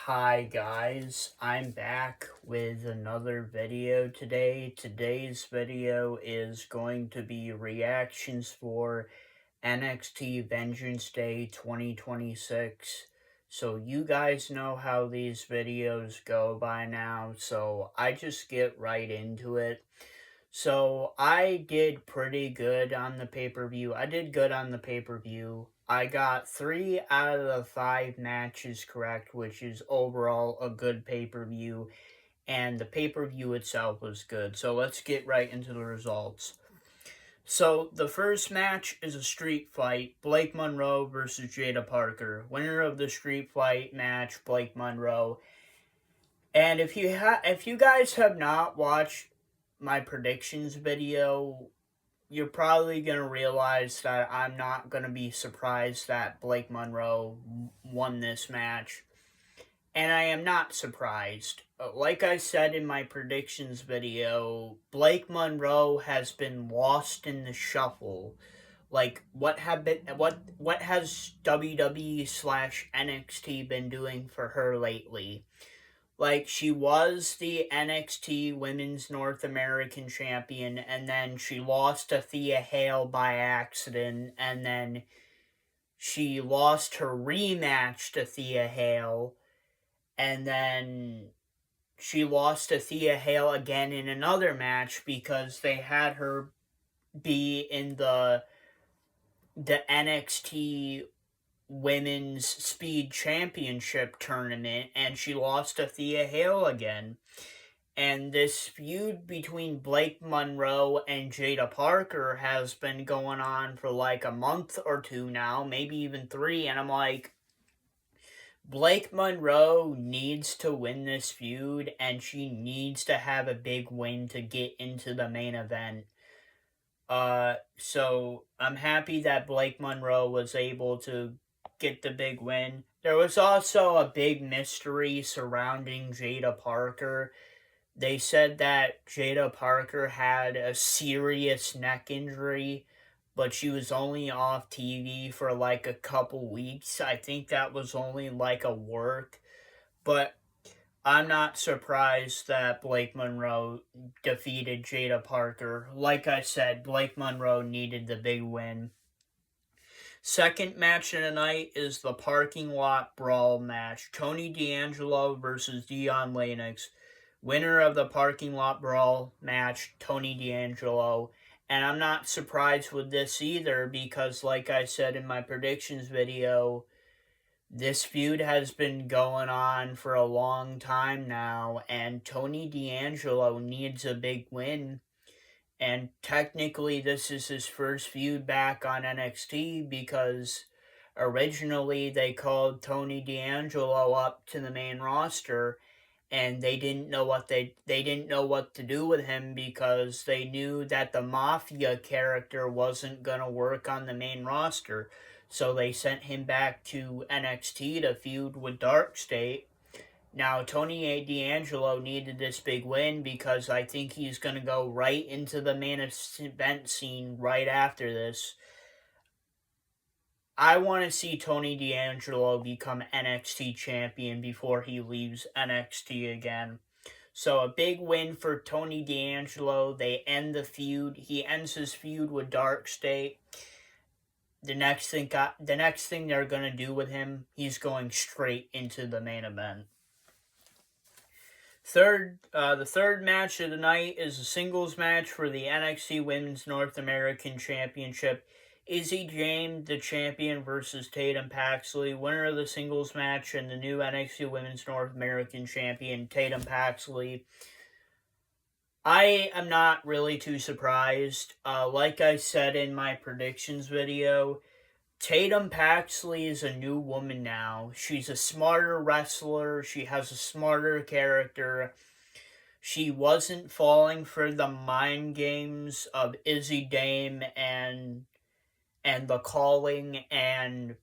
Hi guys, I'm back with another video today. Today's video is going to be reactions for NXT Vengeance Day 2026. So you guys know how these videos go by now, so I just get right into it. So I did pretty good on the pay-per-view. I did good on the pay-per-view. I got 3 out of the 5 matches correct, which is overall a good pay-per-view, and the pay-per-view itself was good. So let's get right into the results. So the first match is a street fight, Blake Monroe versus Jada Parker. Winner of the street fight match, Blake Monroe. And if you guys have not watched my predictions video, you're probably going to realize that I'm not going to be surprised that Blake Monroe won this match. And I am not surprised. Like I said in my predictions video, Blake Monroe has been lost in the shuffle. Like what has WWE / NXT been doing for her lately? Like, she was the NXT Women's North American Champion, and then she lost to Thea Hale by accident, and then she lost her rematch to Thea Hale, and then she lost to Thea Hale again in another match because they had her be in the NXT Women's Speed Championship tournament, and she lost to Thea Hale again. And this feud between Blake Monroe and Jada Parker has been going on for like a month or two now, maybe even 3, and I'm like, Blake Monroe needs to win this feud, and she needs to have a big win to get into the main event. So I'm happy that Blake Monroe was able to get the big win. There was also a big mystery surrounding Jada Parker. They said that Jada Parker had a serious neck injury, but she was only off TV for like a couple weeks. I think that was only like a work, but I'm not surprised that Blake Monroe defeated Jada Parker. Like I said, Blake Monroe needed the big win. Second match of the night is the parking lot brawl match. Tony D'Angelo versus Dion Lennox. Winner of the parking lot brawl match, Tony D'Angelo. And I'm not surprised with this either because, like I said in my predictions video, this feud has been going on for a long time now, and Tony D'Angelo needs a big win. And technically, this is his first feud back on NXT because originally they called Tony D'Angelo up to the main roster, and they didn't know what they didn't know what to do with him because they knew that the Mafia character wasn't gonna work on the main roster. So they sent him back to NXT to feud with Dark State. Now, Tony D'Angelo needed this big win because I think he's going to go right into the main event scene right after this. I want to see Tony D'Angelo become NXT champion before he leaves NXT again. So a big win for Tony D'Angelo. They end the feud. He ends his feud with Dark State. The next thing they're going to do with him, he's going straight into the main event. The third match of the night is a singles match for the NXT Women's North American Championship. Izzy James, the champion, versus Tatum Paxley. Winner of the singles match and the new NXT Women's North American Champion, Tatum Paxley. I am not really too surprised. Like I said in my predictions video, Tatum Paxley is a new woman now. She's a smarter wrestler. She has a smarter character. She wasn't falling for the mind games of Izzy Dame and the calling, and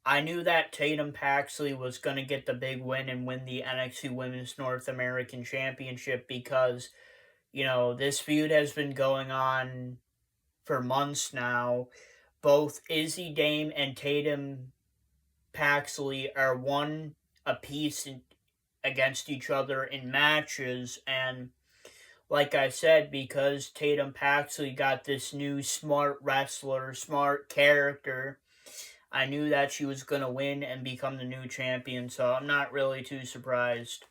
I knew that Tatum Paxley was going to get the big win and win the NXT Women's North American Championship because, you know, this feud has been going on for months now. Both Izzy Dame and Tatum Paxley are one apiece against each other in matches. And like I said, because Tatum Paxley got this new smart wrestler, smart character, I knew that she was going to win and become the new champion, so I'm not really too surprised.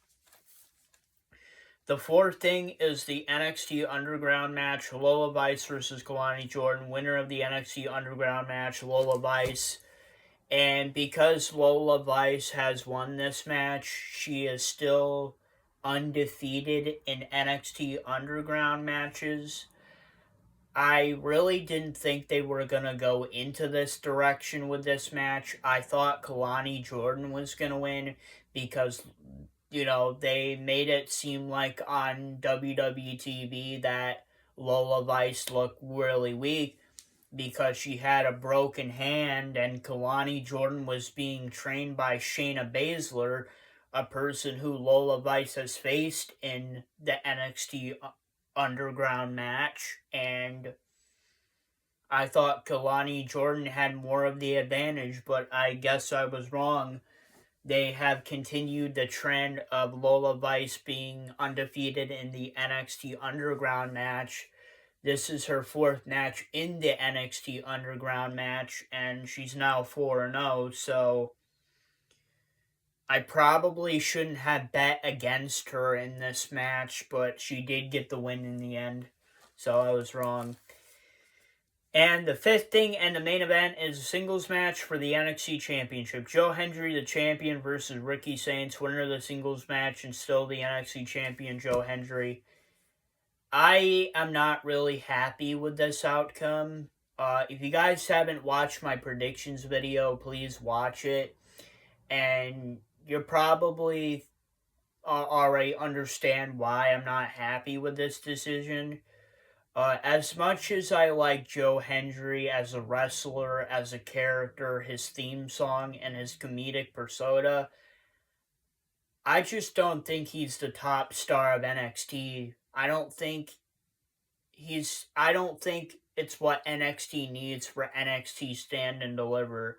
The fourth thing is the NXT Underground match, Lola Vice versus Kalani Jordan, winner of the NXT Underground match, Lola Vice. And because Lola Vice has won this match, she is still undefeated in NXT Underground matches. I really didn't think they were going to go into this direction with this match. I thought Kalani Jordan was going to win because, they made it seem like on WWE TV that Lola Vice looked really weak because she had a broken hand, and Kalani Jordan was being trained by Shayna Baszler, a person who Lola Vice has faced in the NXT Underground match, and I thought Kalani Jordan had more of the advantage, but I guess I was wrong. They have continued the trend of Lola Vice being undefeated in the NXT Underground match. This is her fourth match in the NXT Underground match, and she's now 4-0, so I probably shouldn't have bet against her in this match, but she did get the win in the end, so I was wrong. And the fifth thing and the main event is a singles match for the NXT Championship. Joe Hendry, the champion, versus Ricky Saints, winner of the singles match, and still the NXT champion, Joe Hendry. I am not really happy with this outcome. If you guys haven't watched my predictions video, please watch it. And you're probably already understand why I'm not happy with this decision. As much as I like Joe Hendry as a wrestler, as a character, his theme song, and his comedic persona, I just don't think he's the top star of NXT. I don't think it's what NXT needs for NXT Stand and Deliver.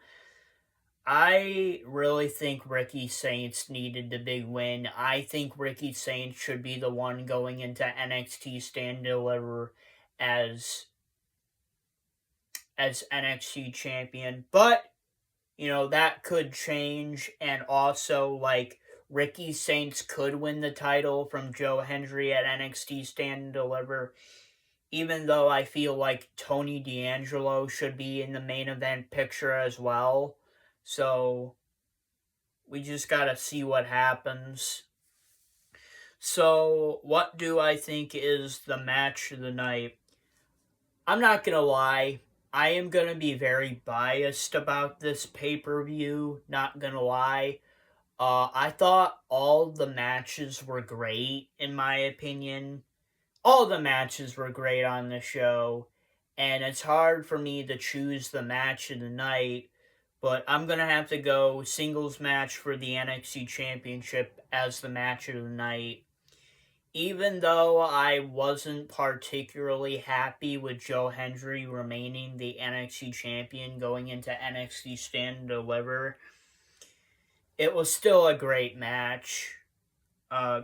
I really think Ricky Saints needed the big win. I think Ricky Saints should be the one going into NXT Stand and Deliver as NXT champion. But, that could change, and also, Ricky Saints could win the title from Joe Hendry at NXT Stand and Deliver, even though I feel like Tony D'Angelo should be in the main event picture as well. So, we just gotta see what happens. So, what do I think is the match of the night? I'm not gonna lie, I am gonna be very biased about this pay-per-view, not gonna lie. I thought all the matches were great, in my opinion. All the matches were great on the show, and it's hard for me to choose the match of the night, but I'm going to have to go singles match for the NXT Championship as the match of the night. Even though I wasn't particularly happy with Joe Hendry remaining the NXT Champion going into NXT Stand and Deliver, it was still a great match.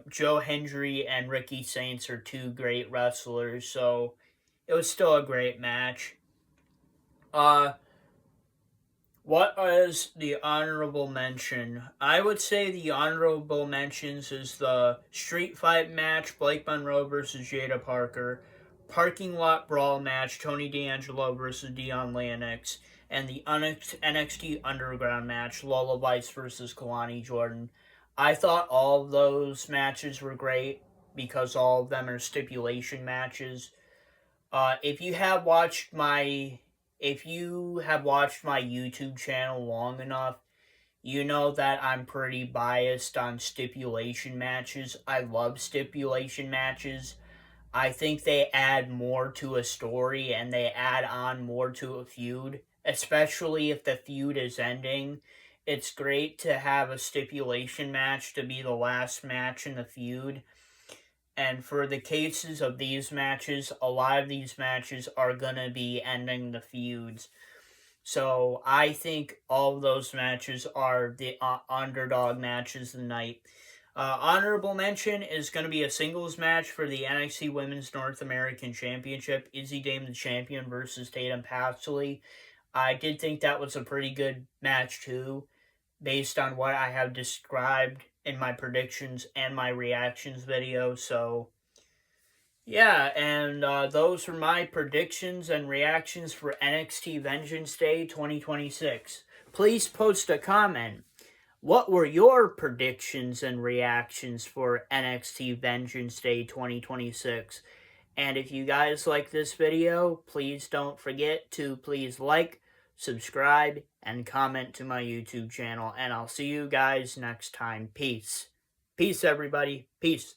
Joe Hendry and Ricky Saints are two great wrestlers, so it was still a great match. What is the honorable mention? I would say the honorable mentions is the street fight match, Blake Monroe versus Jada Parker, parking lot brawl match, Tony D'Angelo versus Dion Lennox, and the NXT Underground match, Lola Vice versus Kalani Jordan. I thought all of those matches were great because all of them are stipulation matches. If you have watched my YouTube channel long enough, you know that I'm pretty biased on stipulation matches. I love stipulation matches. I think they add more to a story and they add on more to a feud, especially if the feud is ending. It's great to have a stipulation match to be the last match in the feud. And for the cases of these matches, a lot of these matches are going to be ending the feuds. So I think all of those matches are the underdog matches of the night. Honorable mention is going to be a singles match for the NXT Women's North American Championship. Izzy Dame the champion versus Tatum Paxley. I did think that was a pretty good match too, based on what I have described in my predictions and my reactions video. So yeah, and those are my predictions and reactions for NXT Vengeance Day 2026. Please post a comment. What were your predictions and reactions for NXT Vengeance Day 2026? And if you guys like this video, please don't forget to please like, subscribe, and comment to my YouTube channel. And I'll see you guys next time. Peace. Peace, everybody. Peace.